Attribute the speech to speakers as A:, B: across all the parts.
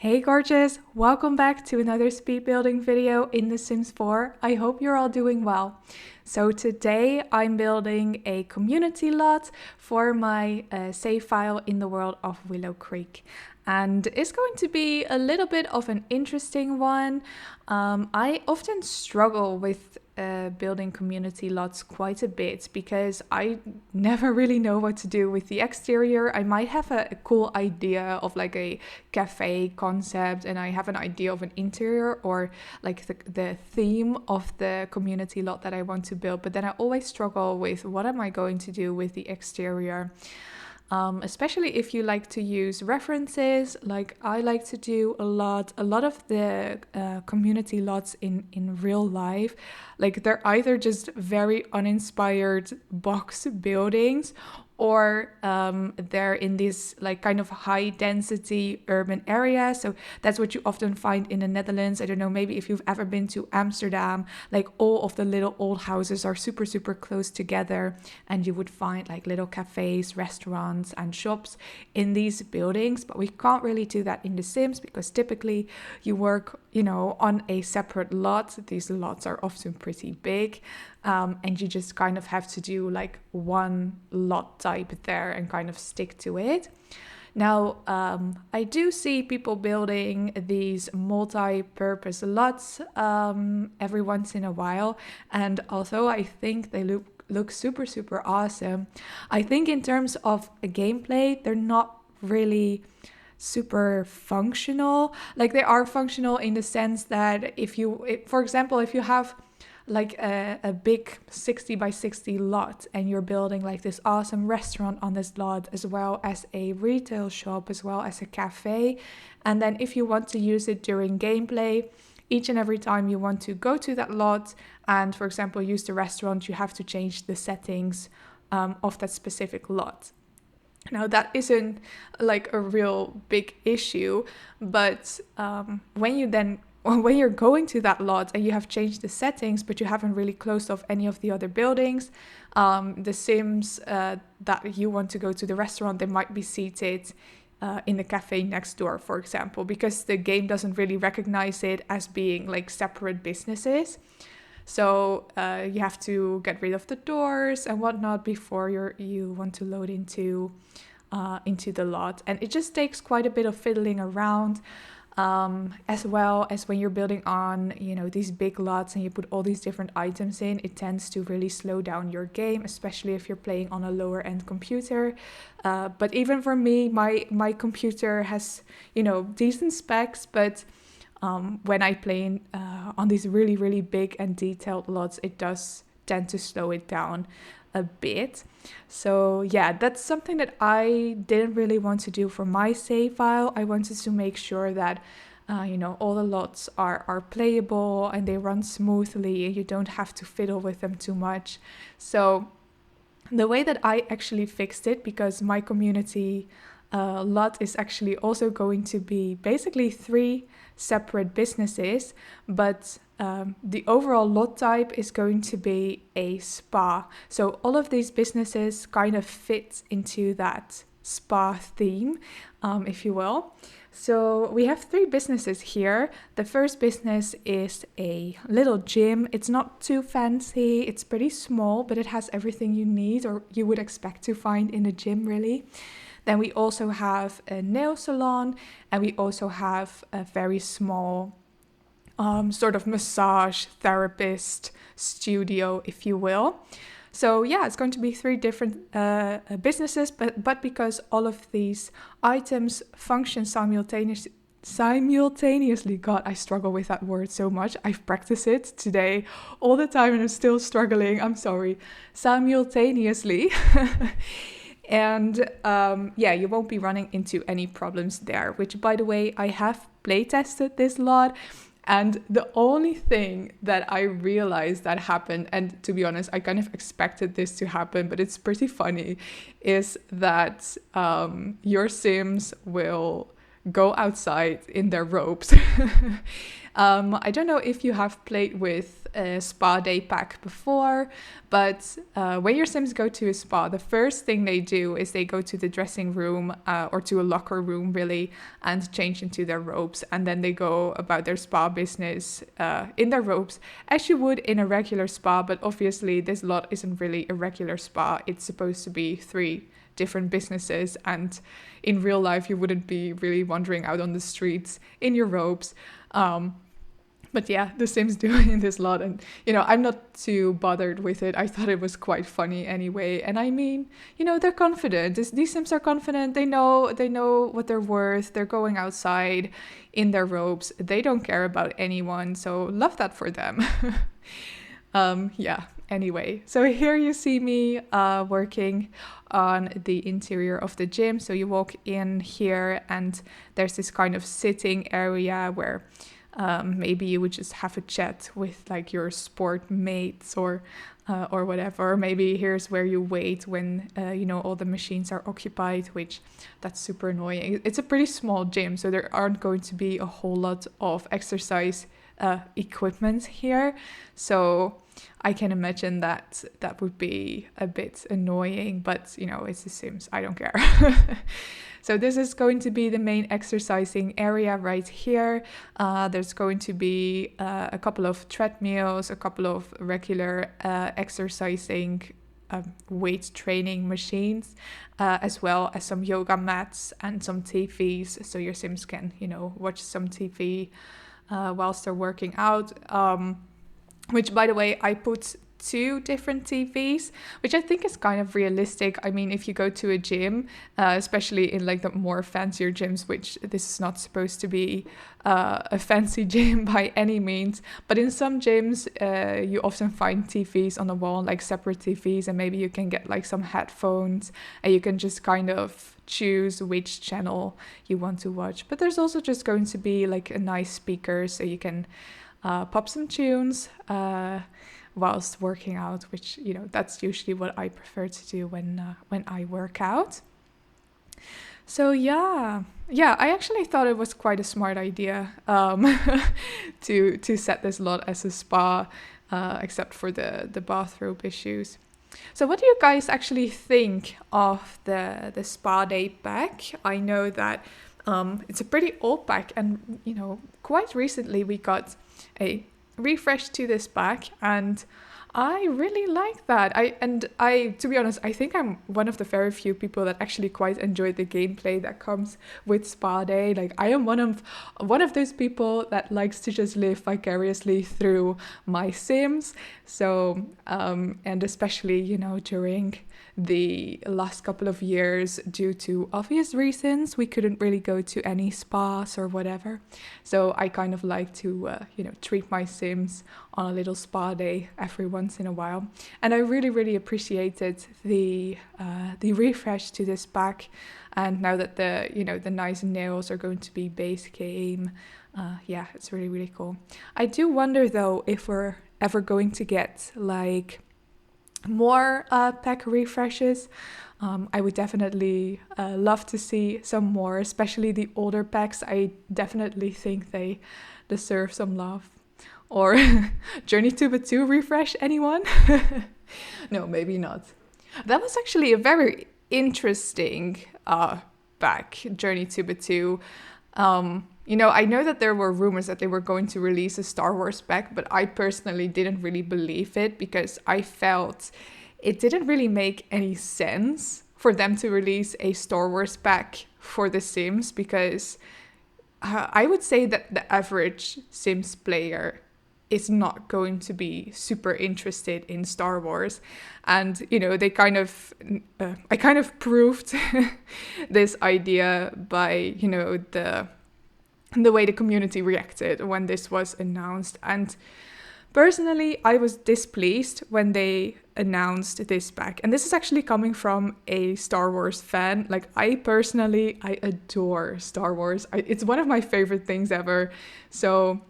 A: Hey gorgeous, welcome back to another speed building video in The Sims 4. I hope you're all doing well. So today I'm building a community lot for my save file in the world of Willow Creek. And it's going to be a little bit of an interesting one. I often struggle with building community lots quite a bit because I never really know what to do with the exterior. I might have a cool idea of like a cafe concept and I have an idea of an interior or like the theme of the community lot that I want to build, but then I always struggle with what am I going to do with the exterior. Especially if you like to use references, like I like to do a lot of the community lots in real life, like they're either just very uninspired box buildings or they're in this like kind of high density urban area. So that's what you often find in the Netherlands. I don't know, maybe if you've ever been to Amsterdam, like all of the little old houses are super close together and you would find like little cafes, restaurants and shops in these buildings. But we can't really do that in The Sims because typically you work, on a separate lot. These lots are often pretty big. And you just kind of have to do like one lot type there and kind of stick to it. Now, I do see people building these multi-purpose lots every once in a while. And although I think they look super awesome, I think in terms of gameplay, they're not really super functional. Like they are functional in the sense that for example, if you have like a big 60 by 60 lot and you're building like this awesome restaurant on this lot, as well as a retail shop, as well as a cafe, and then if you want to use it during gameplay, each and every time you want to go to that lot and, for example, use the restaurant, you have to change the settings of that specific lot. Now, that isn't like a real big issue, but when you're going to that lot and you have changed the settings, but you haven't really closed off any of the other buildings, the Sims that you want to go to the restaurant, they might be seated in the cafe next door, for example, because the game doesn't really recognize it as being like separate businesses. So you have to get rid of the doors and whatnot before you want to load into the lot. And it just takes quite a bit of fiddling around, as well as when you're building on, these big lots and you put all these different items in, it tends to really slow down your game, especially if you're playing on a lower end computer. But even for me, my computer has, decent specs, but when I play on these really big and detailed lots, it does tend to slow it down a bit. So yeah, that's something that I didn't really want to do for my save file. I wanted to make sure that all the lots are playable and they run smoothly and you don't have to fiddle with them too much. So the way that I actually fixed it, because my community lot is actually also going to be basically 3 separate businesses, but the overall lot type is going to be a spa. So all of these businesses kind of fit into that spa theme, if you will. So we have 3 businesses here. The first business is a little gym. It's not too fancy, it's pretty small, but it has everything you need or you would expect to find in a gym, really. Then we also have a nail salon, and we also have a very small sort of massage therapist studio, if you will. So yeah, it's going to be 3 different businesses, but because all of these items function simultaneously, God, I struggle with that word so much. I've practiced it today all the time and I'm still struggling. I'm sorry. Simultaneously. And you won't be running into any problems there, which, by the way, I have play tested this lot. And the only thing that I realized that happened, and to be honest, I kind of expected this to happen, but it's pretty funny, is that your Sims will go outside in their robes. I don't know if you have played with a spa day pack before, but when your Sims go to a spa, the first thing they do is they go to the dressing room or to a locker room, really, and change into their robes. And then they go about their spa business in their robes, as you would in a regular spa. But obviously, this lot isn't really a regular spa. It's supposed to be 3 different businesses, and in real life you wouldn't be really wandering out on the streets in your robes. But yeah, the Sims doing this lot, and I'm not too bothered with it. I thought it was quite funny anyway. And I mean, they're confident. These Sims are confident. They know what they're worth. They're going outside in their robes. They don't care about anyone. So love that for them. Yeah. Anyway, so here you see me working on the interior of the gym. So you walk in here and there's this kind of sitting area where maybe you would just have a chat with like your sport mates or whatever. Maybe here's where you wait when all the machines are occupied, which that's super annoying. It's a pretty small gym, so there aren't going to be a whole lot of exercise equipment here. So I can imagine that would be a bit annoying, but it's The Sims. I don't care. So this is going to be the main exercising area right here. There's going to be a couple of treadmills, a couple of regular exercising weight training machines, as well as some yoga mats and some TVs, so your Sims can, watch some TV whilst they're working out. Which, by the way, I put 2 different TVs, which I think is kind of realistic. I mean, if you go to a gym, especially in like the more fancier gyms, which this is not supposed to be a fancy gym by any means, but in some gyms, you often find TVs on the wall, like separate TVs, and maybe you can get like some headphones, and you can just kind of choose which channel you want to watch. But there's also just going to be like a nice speaker, so you can pop some tunes whilst working out, which that's usually what I prefer to do when I work out. So yeah, I actually thought it was quite a smart idea to set this lot as a spa, except for the bathrobe issues. So what do you guys actually think of the spa day pack? I know that it's a pretty old pack, and quite recently we got a refresh to this pack, and I really like that. I to be honest, I think I'm one of the very few people that actually quite enjoyed the gameplay that comes with Spa Day. Like, I am one of those people that likes to just live vicariously through my Sims. So and especially during the last couple of years, due to obvious reasons, we couldn't really go to any spas or whatever. So I kind of like to treat my Sims on a little spa day every once in a while. And I really appreciated the refresh to this pack. And now that the nice nails are going to be base game, it's really cool. I do wonder though if we're ever going to get like more pack refreshes. I would definitely love to see some more, especially the older packs. I definitely think they deserve some love. Or Journey to the 2 refresh, anyone? No, maybe not. That was actually a very interesting pack, Journey to the 2. I know that there were rumors that they were going to release a Star Wars pack, but I personally didn't really believe it because I felt it didn't really make any sense for them to release a Star Wars pack for The Sims, because I would say that the average Sims player is not going to be super interested in Star Wars. And, they I kind of proved this idea by, the way the community reacted when this was announced. And personally, I was displeased when they announced this pack. And this is actually coming from a Star Wars fan. Like, I adore Star Wars. It's one of my favorite things ever. So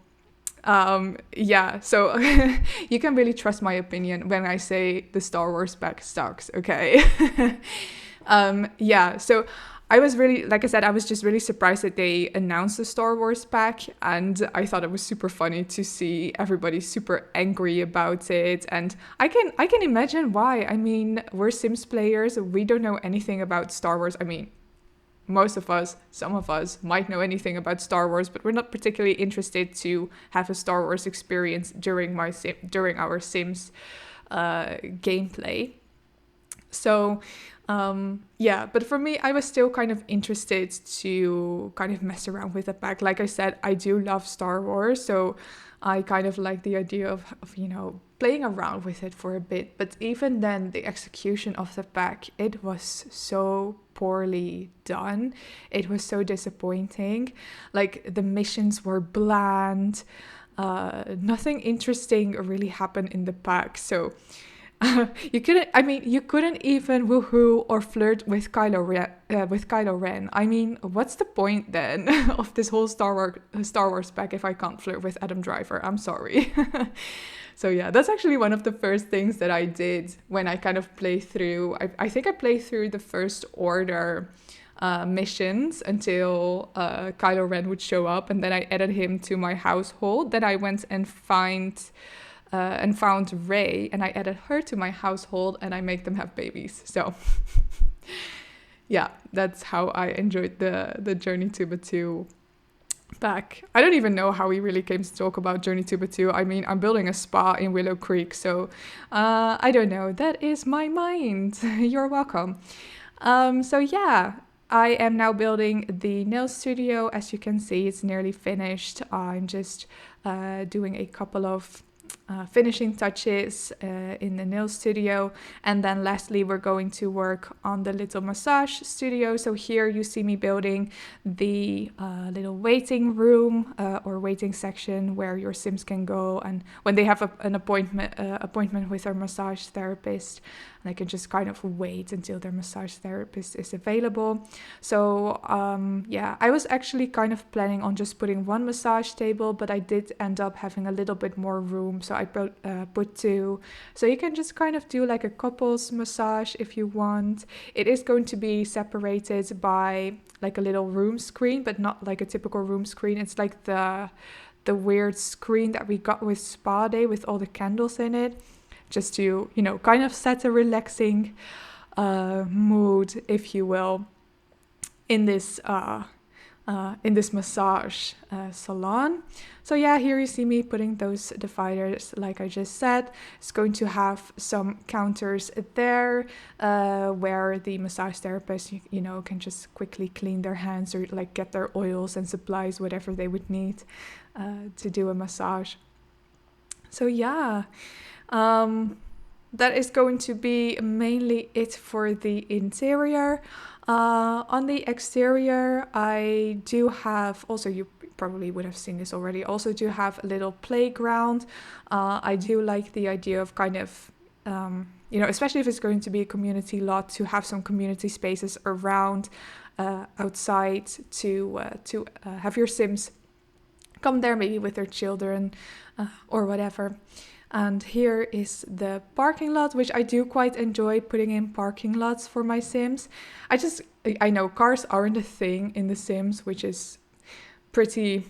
A: so you can really trust my opinion when I say the Star Wars pack sucks, okay? So I was really, like I said, I was just really surprised that they announced the Star Wars pack, and I thought it was super funny to see everybody super angry about it. And I can imagine why. I mean, we're Sims players, we don't know anything about Star Wars. I mean, most of us, some of us might know anything about Star Wars, but we're not particularly interested to have a Star Wars experience during our Sims gameplay. So yeah, but for me, I was still kind of interested to kind of mess around with the pack. Like I said, I do love Star Wars, so I kind of like the idea of playing around with it for a bit. But even then, the execution of the pack, it was so poorly done. It was so disappointing. Like, the missions were bland. Nothing interesting really happened in the pack. So you couldn't even woohoo or flirt with Kylo Ren. I mean, what's the point then of this whole Star Wars pack if I can't flirt with Adam Driver? I'm sorry. So yeah, that's actually one of the first things that I did when I kind of played through. I think I played through the First Order missions until Kylo Ren would show up, and then I added him to my household. Then I went and found Rey, and I added her to my household, and I make them have babies. So yeah, that's how I enjoyed the Journey to Batuu pack. I don't even know how we really came to talk about Journey to Batuu. I mean, I'm building a spa in Willow Creek, so I don't know. That is my mind. You're welcome. So yeah, I am now building the nail studio. As you can see, it's nearly finished. I'm just doing a couple of finishing touches in the nail studio, and then lastly we're going to work on the little massage studio. So here you see me building the little waiting room or waiting section where your Sims can go, and when they have an appointment with their massage therapist, they can just kind of wait until their massage therapist is available. So yeah, I was actually kind of planning on just putting one massage table, but I did end up having a little bit more room, so I put two. So you can just kind of do like a couples massage if you want. It is going to be separated by like a little room screen, but not like a typical room screen. It's like the weird screen that we got with Spa Day with all the candles in it, just to, kind of set a relaxing mood, if you will, in this massage salon. So yeah, here you see me putting those dividers, like I just said. It's going to have some counters there where the massage therapist, can just quickly clean their hands or like get their oils and supplies, whatever they would need to do a massage. So yeah, that is going to be mainly it for the interior. On the exterior, I do have, also you probably would have seen this already, also do have a little playground. I do like the idea of kind of, especially if it's going to be a community lot, to have some community spaces around outside to have your Sims come there maybe with their children or whatever. And here is the parking lot, which I do quite enjoy putting in parking lots for my Sims. I know cars aren't a thing in The Sims, which is pretty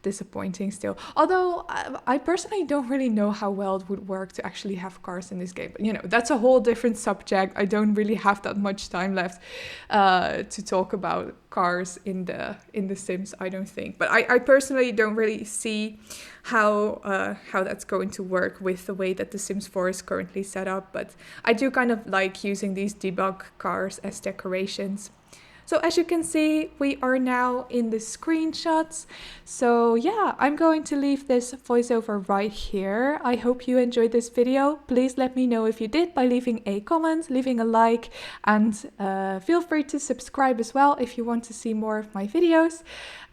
A: disappointing still. Although I personally don't really know how well it would work to actually have cars in this game. But that's a whole different subject. I don't really have that much time left to talk about cars in the Sims, I don't think. But I personally don't really see how that's going to work with the way that The Sims 4 is currently set up. But I do kind of like using these debug cars as decorations. So as you can see, we are now in the screenshots. So yeah, I'm going to leave this voiceover right here. I hope you enjoyed this video. Please let me know if you did by leaving a comment, leaving a like, and feel free to subscribe as well if you want to see more of my videos.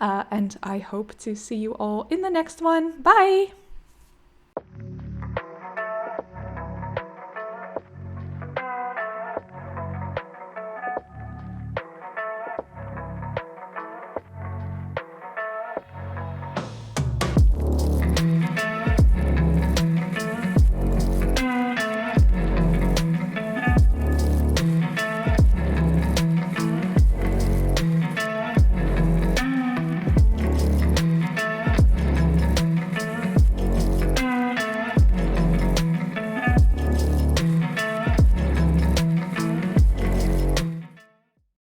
A: And I hope to see you all in the next one. Bye!